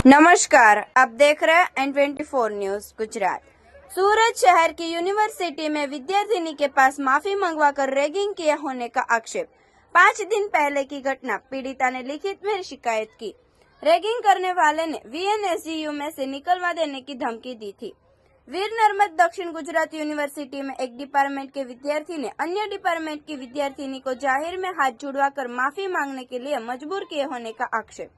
नमस्कार, आप देख रहे हैं N24 न्यूज गुजरात। सूरत शहर की यूनिवर्सिटी में विद्यार्थिनी के पास माफी मंगवाकर रैगिंग किया होने का आक्षेप। 5 दिन पहले की घटना, पीड़िता ने लिखित में शिकायत की। रैगिंग करने वाले ने VNSGU में से निकलवा देने की धमकी दी थी। वीर नर्मद दक्षिण गुजरात यूनिवर्सिटी में एक डिपार्टमेंट के विद्यार्थी ने अन्य डिपार्टमेंट की विद्यार्थिनी को जाहिर में हाथ जुड़वाकर माफी मांगने के लिए मजबूर किए होने का आक्षेप।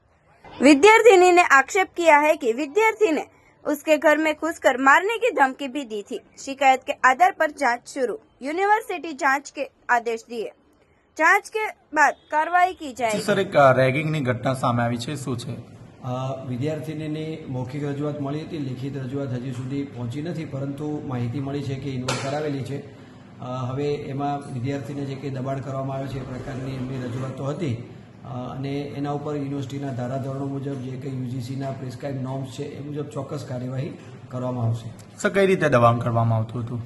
विद्यार्थिनी ने आक्षेप किया है कि विद्यार्थी ने उसके घर में घुसकर मारने की धमकी भी दी थी। शिकायत के आधार पर जांच शुरू। यूनिवर्सिटी जांच के आदेश दिए। जांच के बाद कार्रवाई की जाएगी। सर, एक રેગિંગની ઘટના સામે આવી છે, શું છે? વિદ્યાર્થીની મૌખિક રજૂઆત મળી હતી, લેખિત રજૂઆત હજી સુધી પહોંચી નથી, પરંતુ માહિતી મળી છે કે ઇન્વોલ્વ કરાવેલી છે। હવે એમાં વિદ્યાર્થીને જે કંઈ દબાણ કરવામાં આવે છે એ પ્રકારની એમની રજૂઆત તો હતી અને એના ઉપર યુનિવર્સિટીના ધારાધોરણો મુજબ જે કંઈ યુજીસીના પ્રિસ્ક્રાઇબ નોર્મ્સ છે એ મુજબ ચોક્કસ કાર્યવાહી કરવામાં આવશે। સર, કઈ રીતે દબાણ કરવામાં આવતું હતું?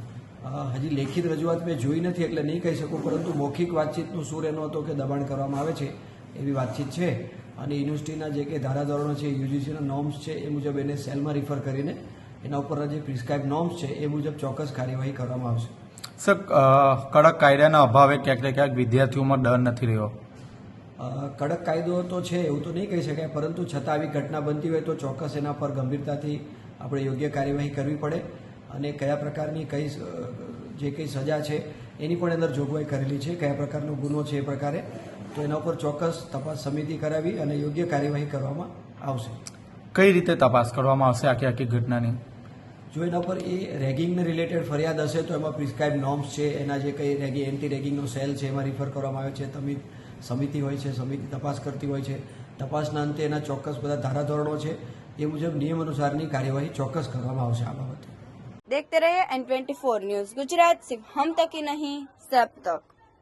હજી લેખિત રજૂઆત મેં જોઈ નથી એટલે નહીં કહી શકું, પરંતુ મૌખિક વાતચીતનો સૂર એનો હતો કે દબાણ કરવામાં આવે છે એવી વાતચીત છે અને યુનિવર્સિટીના જે કંઈ ધારાધોરણો છે, યુજીસીના નોર્મ્સ છે એ મુજબ એને સેલમાં રિફર કરીને એના ઉપરના જે પ્રિસ્ક્રાઇબ નોર્મ્સ છે એ મુજબ ચોક્કસ કાર્યવાહી કરવામાં આવશે। સર, કડક કાયદાના અભાવે ક્યાંક ને ક્યાંક વિદ્યાર્થીઓમાં ડર નથી રહ્યો। કડક કાયદો તો છે એવું તો નહીં કહી શકાય, પરંતુ છતાં આવી ઘટના બનતી હોય તો ચોક્કસ એના પર ગંભીરતાથી આપણે યોગ્ય કાર્યવાહી કરવી પડે અને કયા પ્રકારની કઈ જે કંઈ સજા છે એની પણ અંદર જોગવાઈ કરેલી છે, કયા પ્રકારનો ગુનો છે એ પ્રકારે, તો એના ઉપર ચોક્કસ તપાસ સમિતિ કરાવી અને યોગ્ય કાર્યવાહી કરવામાં આવશે। કઈ રીતે તપાસ કરવામાં આવશે આખી ઘટનાની? જો એના પર એ રેગિંગને રિલેટેડ ફરિયાદ હશે તો એમાં પ્રિસ્ક્રાઇબ નોર્મ્સ છે, એના જે કંઈ એન્ટી રેગિંગનો સેલ છે એમાં રિફર કરવામાં આવે છે, સમિતિ હોય છે, સમિતિ તપાસ કરતી હોય છે। તપાસના અંતે એના ચોક્કસ બધા ધારાધોરણો છે એ મુજબ નિયમ અનુસારની કાર્યવાહી ચોક્કસ કરવામાં આવશે આ બાબતે। देखते रहिए N24 न्यूज गुजरात। सिर्फ हम तक ही नहीं, सब तक।